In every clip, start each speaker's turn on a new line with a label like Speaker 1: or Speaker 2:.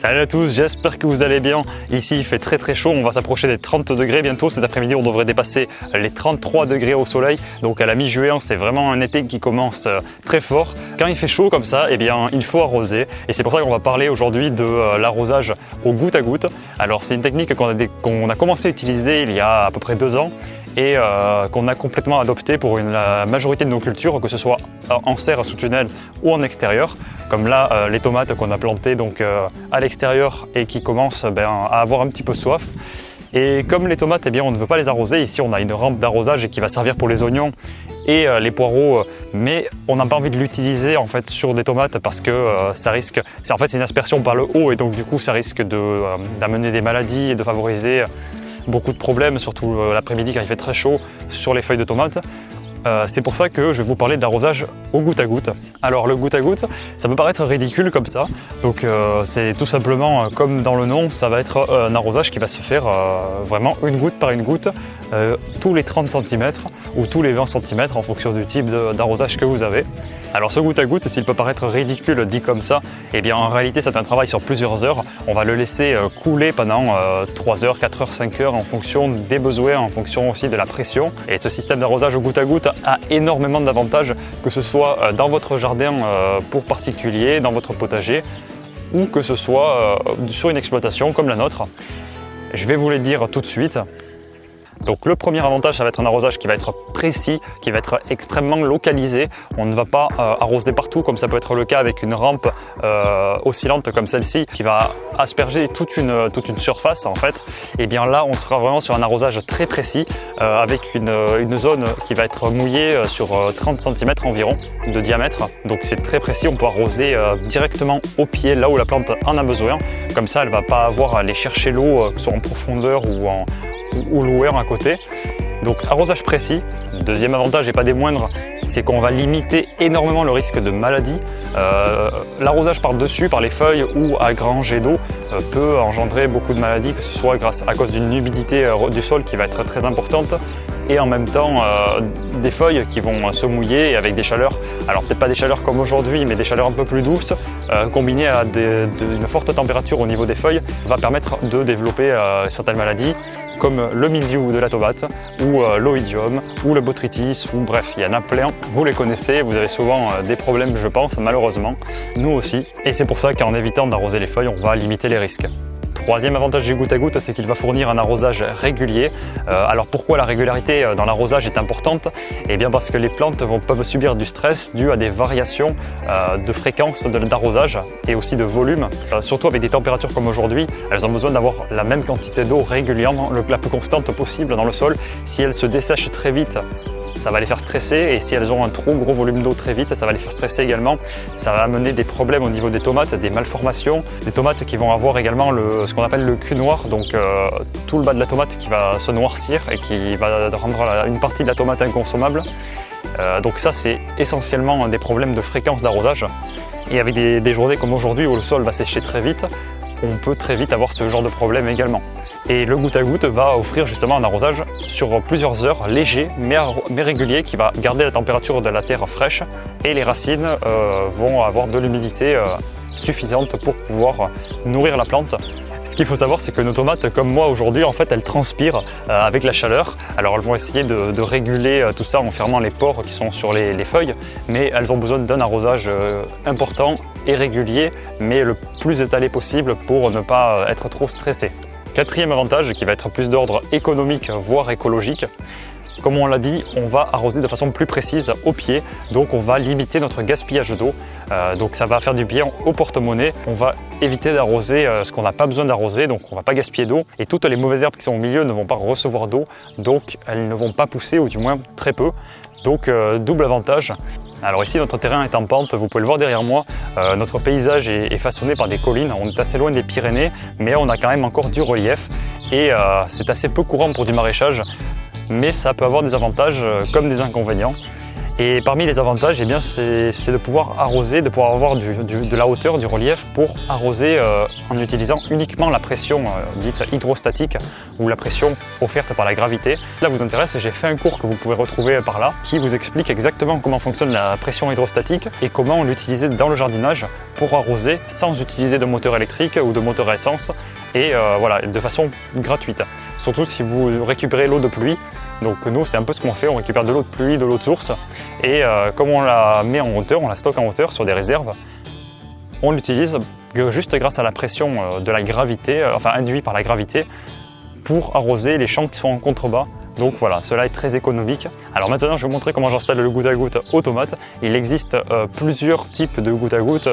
Speaker 1: Salut à tous, j'espère que vous allez bien. Ici il fait très chaud, on va s'approcher des 30 degrés bientôt. Cet après-midi on devrait dépasser les 33 degrés au soleil. Donc à la mi-juin c'est vraiment un été qui commence très fort. Quand il fait chaud comme ça, eh bien il faut arroser. Et c'est pour ça qu'on va parler aujourd'hui de l'arrosage au goutte à goutte. Alors c'est une technique qu'on a commencé à utiliser il y a à peu près 2 ans. Et qu'on a complètement adopté pour la majorité de nos cultures, que ce soit en serre sous tunnel ou en extérieur. Comme là, les tomates qu'on a plantées donc, à l'extérieur et qui commencent à avoir un petit peu soif. Et comme les tomates, eh bien, on ne veut pas les arroser, ici on a une rampe d'arrosage qui va servir pour les oignons et les poireaux, mais on n'a pas envie de l'utiliser en fait sur des tomates parce que ça risque, en fait c'est une aspersion par le haut et donc du coup ça risque d'amener des maladies et de favoriser beaucoup de problèmes, surtout l'après-midi quand il fait très chaud sur les feuilles de tomates. C'est pour ça que je vais vous parler de l'arrosage au goutte à goutte. Alors le goutte à goutte, ça peut paraître ridicule comme ça. Donc c'est tout simplement comme dans le nom, ça va être un arrosage qui va se faire vraiment une goutte par une goutte tous les 30 cm ou tous les 20 cm en fonction du type d'arrosage que vous avez. Alors ce goutte à goutte, s'il peut paraître ridicule dit comme ça, eh bien en réalité c'est un travail sur plusieurs heures. On va le laisser couler pendant 3 heures, 4 heures, 5 heures en fonction des besoins, en fonction aussi de la pression. Et ce système d'arrosage au goutte à goutte a énormément d'avantages, que ce soit dans votre jardin pour particulier, dans votre potager, ou que ce soit sur une exploitation comme la nôtre. Je vais vous les dire tout de suite. Donc le premier avantage, ça va être un arrosage qui va être précis, qui va être extrêmement localisé. On ne va pas arroser partout comme ça peut être le cas avec une rampe oscillante comme celle-ci qui va asperger toute une surface en fait. Et bien là, on sera vraiment sur un arrosage très précis avec une zone qui va être mouillée sur 30 cm environ de diamètre. Donc c'est très précis, on peut arroser directement au pied là où la plante en a besoin. Comme ça, elle ne va pas avoir à aller chercher l'eau, que ce soit en profondeur ou loin à côté. Donc arrosage précis. Deuxième avantage et pas des moindres, c'est qu'on va limiter énormément le risque de maladie. L'arrosage par-dessus, par les feuilles ou à grand jet d'eau peut engendrer beaucoup de maladies, que ce soit à cause d'une humidité du sol qui va être très importante et en même temps des feuilles qui vont se mouiller avec des chaleurs, alors peut-être pas des chaleurs comme aujourd'hui, mais des chaleurs un peu plus douces, combinées à une forte température au niveau des feuilles, va permettre de développer certaines maladies comme le mildiou de la tomate ou l'oïdium ou le botrytis, ou bref, il y en a plein, vous les connaissez, vous avez souvent des problèmes je pense, malheureusement, nous aussi, et c'est pour ça qu'en évitant d'arroser les feuilles, on va limiter les risques. Troisième avantage du goutte à goutte, c'est qu'il va fournir un arrosage régulier. Alors pourquoi la régularité dans l'arrosage est importante? Eh bien parce que les plantes peuvent subir du stress dû à des variations de fréquence d'arrosage et aussi de volume. Surtout avec des températures comme aujourd'hui, elles ont besoin d'avoir la même quantité d'eau régulièrement, la plus constante possible dans le sol. Si elles se dessèchent très vite, ça va les faire stresser, et si elles ont un trop gros volume d'eau très vite, ça va les faire stresser également. Ça va amener des problèmes au niveau des tomates, des malformations, des tomates qui vont avoir également ce qu'on appelle le cul noir, donc tout le bas de la tomate qui va se noircir et qui va rendre une partie de la tomate inconsommable. Donc ça c'est essentiellement des problèmes de fréquence d'arrosage. Et avec des journées comme aujourd'hui où le sol va sécher très vite, on peut très vite avoir ce genre de problème également. Et le goutte à goutte va offrir justement un arrosage sur plusieurs heures, léger mais régulier, qui va garder la température de la terre fraîche, et les racines vont avoir de l'humidité suffisante pour pouvoir nourrir la plante. Ce qu'il faut savoir, c'est que nos tomates, comme moi aujourd'hui, en fait, elles transpirent avec la chaleur. Alors elles vont essayer de réguler tout ça en fermant les pores qui sont sur les feuilles, mais elles ont besoin d'un arrosage important et régulier, mais le plus étalé possible pour ne pas être trop stressé. Quatrième avantage, qui va être plus d'ordre économique, voire écologique. Comme on l'a dit, on va arroser de façon plus précise au pied, donc on va limiter notre gaspillage d'eau. Donc ça va faire du bien au porte-monnaie. On va éviter d'arroser ce qu'on n'a pas besoin d'arroser, donc on ne va pas gaspiller d'eau. Et toutes les mauvaises herbes qui sont au milieu ne vont pas recevoir d'eau, donc elles ne vont pas pousser, ou du moins très peu. Donc double avantage. Alors ici notre terrain est en pente, vous pouvez le voir derrière moi, notre paysage est façonné par des collines, on est assez loin des Pyrénées, mais on a quand même encore du relief et c'est assez peu courant pour du maraîchage, mais ça peut avoir des avantages comme des inconvénients. Et parmi les avantages, eh bien, c'est de pouvoir arroser, de pouvoir avoir de la hauteur, du relief pour arroser en utilisant uniquement la pression dite hydrostatique ou la pression offerte par la gravité. Là vous intéresse, j'ai fait un cours que vous pouvez retrouver par là qui vous explique exactement comment fonctionne la pression hydrostatique et comment l'utiliser dans le jardinage pour arroser sans utiliser de moteur électrique ou de moteur à essence et voilà, de façon gratuite. Surtout si vous récupérez l'eau de pluie. Donc nous c'est un peu ce qu'on fait, on récupère de l'eau de pluie, de l'eau de source et comme on la met en hauteur, on la stocke en hauteur sur des réserves, on l'utilise juste grâce à la pression de la gravité, enfin induite par la gravité pour arroser les champs qui sont en contrebas. Donc voilà, cela est très économique. Alors maintenant je vais vous montrer comment j'installe le goutte à goutte aux tomates. Il existe plusieurs types de goutte à goutte.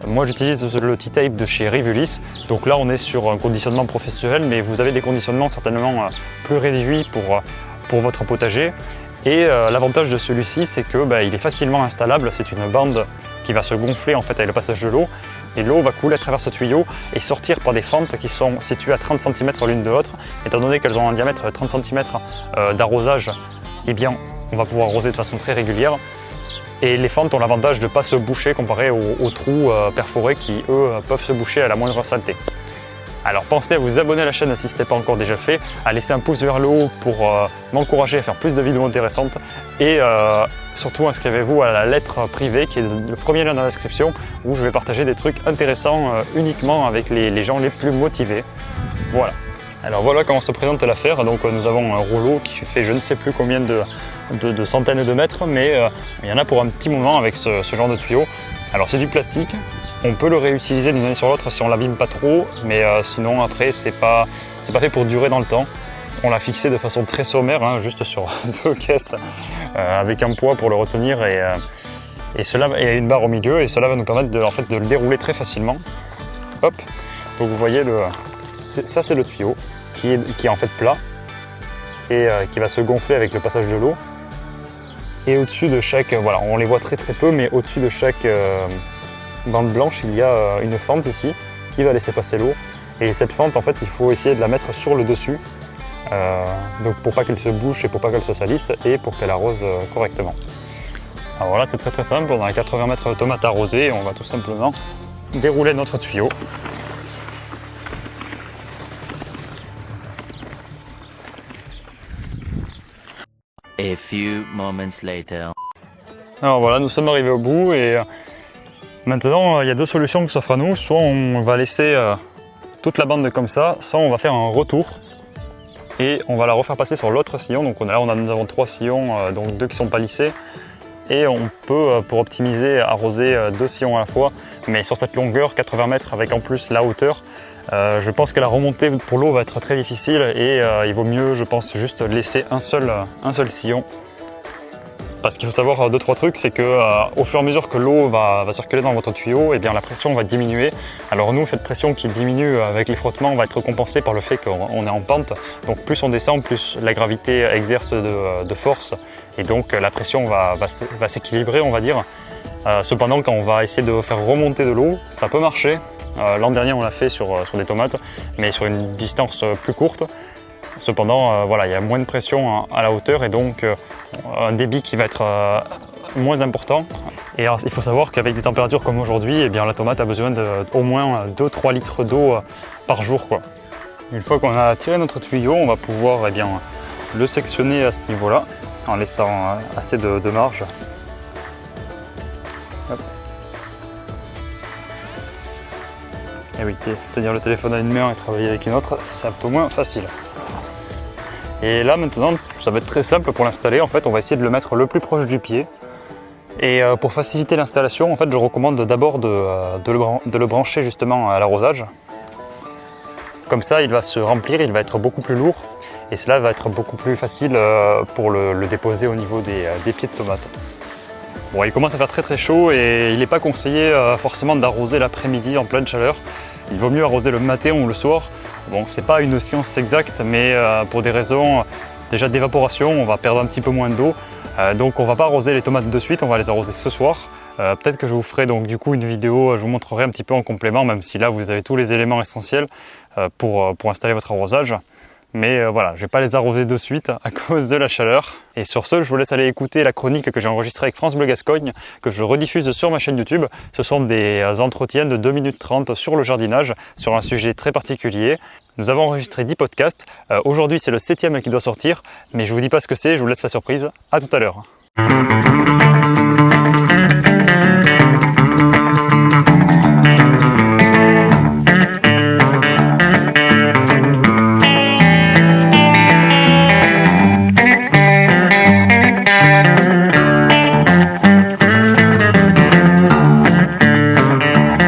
Speaker 1: Moi j'utilise le T-Tape de chez Rivulis. Donc là on est sur un conditionnement professionnel, mais vous avez des conditionnements certainement plus réduits pour votre potager. Et l'avantage de celui-ci c'est que il est facilement installable. C'est une bande qui va se gonfler en fait avec le passage de l'eau. Et l'eau va couler à travers ce tuyau et sortir par des fentes qui sont situées à 30 cm l'une de l'autre. Étant donné qu'elles ont un diamètre de 30 cm d'arrosage, eh bien, on va pouvoir arroser de façon très régulière. Et les fentes ont l'avantage de ne pas se boucher comparé aux trous perforés qui, eux, peuvent se boucher à la moindre saleté. Alors pensez à vous abonner à la chaîne si ce n'est pas encore déjà fait, à laisser un pouce vers le haut pour m'encourager à faire plus de vidéos intéressantes et surtout inscrivez-vous à la lettre privée qui est le premier lien dans la description où je vais partager des trucs intéressants uniquement avec les gens les plus motivés. Voilà. Alors voilà comment se présente l'affaire. Donc nous avons un rouleau qui fait je ne sais plus combien de centaines de mètres, mais il y en a pour un petit moment avec ce genre de tuyau. Alors c'est du plastique. On peut le réutiliser d'une année sur l'autre si on l'abîme pas trop, mais sinon après c'est pas fait pour durer dans le temps. On l'a fixé de façon très sommaire, hein, juste sur 2 caisses avec un poids pour le retenir et cela et une barre au milieu et cela va nous permettre de le dérouler très facilement. Hop, donc vous voyez ça c'est le tuyau qui est en fait plat et qui va se gonfler avec le passage de l'eau. Et au-dessus de chaque, voilà, on les voit très peu, mais au-dessus de chaque bande blanche, il y a une fente ici qui va laisser passer l'eau. Et cette fente, en fait, il faut essayer de la mettre sur le dessus, donc pour pas qu'elle se bouche et pour pas qu'elle se salisse et pour qu'elle arrose correctement. Alors voilà, c'est très simple. On a 80 mètres de tomates arrosées et on va tout simplement dérouler notre tuyau.
Speaker 2: A few moments later.
Speaker 1: Alors voilà, nous sommes arrivés au bout et maintenant il y a 2 solutions qui s'offrent à nous. Soit on va laisser toute la bande comme ça, soit on va faire un retour et on va la refaire passer sur l'autre sillon. Donc nous avons 3 sillons, donc 2 qui sont pas lissés. Et on peut, pour optimiser, arroser 2 sillons à la fois. Mais sur cette longueur, 80 mètres avec en plus la hauteur, je pense que la remontée pour l'eau va être très difficile et il vaut mieux, je pense, juste laisser un seul sillon. Parce qu'il faut savoir 2-3 trucs, c'est que au fur et à mesure que l'eau va circuler dans votre tuyau, eh bien, la pression va diminuer. Alors nous, cette pression qui diminue avec les frottements va être compensée par le fait qu'on est en pente. Donc plus on descend, plus la gravité exerce de force et donc la pression va s'équilibrer, on va dire. Cependant, quand on va essayer de faire remonter de l'eau, ça peut marcher. L'an dernier, on l'a fait sur des tomates, mais sur une distance plus courte. Cependant, voilà, il y a moins de pression à la hauteur et donc un débit qui va être moins important. Et alors, il faut savoir qu'avec des températures comme aujourd'hui, eh bien, la tomate a besoin d'au moins 2-3 litres d'eau par jour, quoi. Une fois qu'on a tiré notre tuyau, on va pouvoir eh bien, le sectionner à ce niveau-là en laissant assez de marge. Hop. Et oui, tenir le téléphone à une main et travailler avec une autre, c'est un peu moins facile. Et là maintenant, ça va être très simple pour l'installer. En fait, on va essayer de le mettre le plus proche du pied. Et pour faciliter l'installation, en fait, je recommande d'abord de le brancher justement à l'arrosage. Comme ça, il va se remplir, il va être beaucoup plus lourd. Et cela va être beaucoup plus facile pour le déposer au niveau des pieds de tomate. Bon, il commence à faire très chaud et il n'est pas conseillé forcément d'arroser l'après-midi en pleine chaleur. Il vaut mieux arroser le matin ou le soir. Bon, c'est pas une science exacte, mais pour des raisons déjà d'évaporation, on va perdre un petit peu moins d'eau. Donc on va pas arroser les tomates de suite, on va les arroser ce soir. Peut-être que je vous ferai donc du coup une vidéo, je vous montrerai un petit peu en complément, même si là vous avez tous les éléments essentiels pour installer votre arrosage. Mais voilà, je ne vais pas les arroser de suite à cause de la chaleur. Et sur ce, je vous laisse aller écouter la chronique que j'ai enregistrée avec France Bleu Gascogne, que je rediffuse sur ma chaîne YouTube. Ce sont des entretiens de 2 minutes 30 sur le jardinage, sur un sujet très particulier. Nous avons enregistré 10 podcasts. Aujourd'hui, c'est le 7e qui doit sortir, mais je ne vous dis pas ce que c'est, je vous laisse la surprise. À tout à l'heure.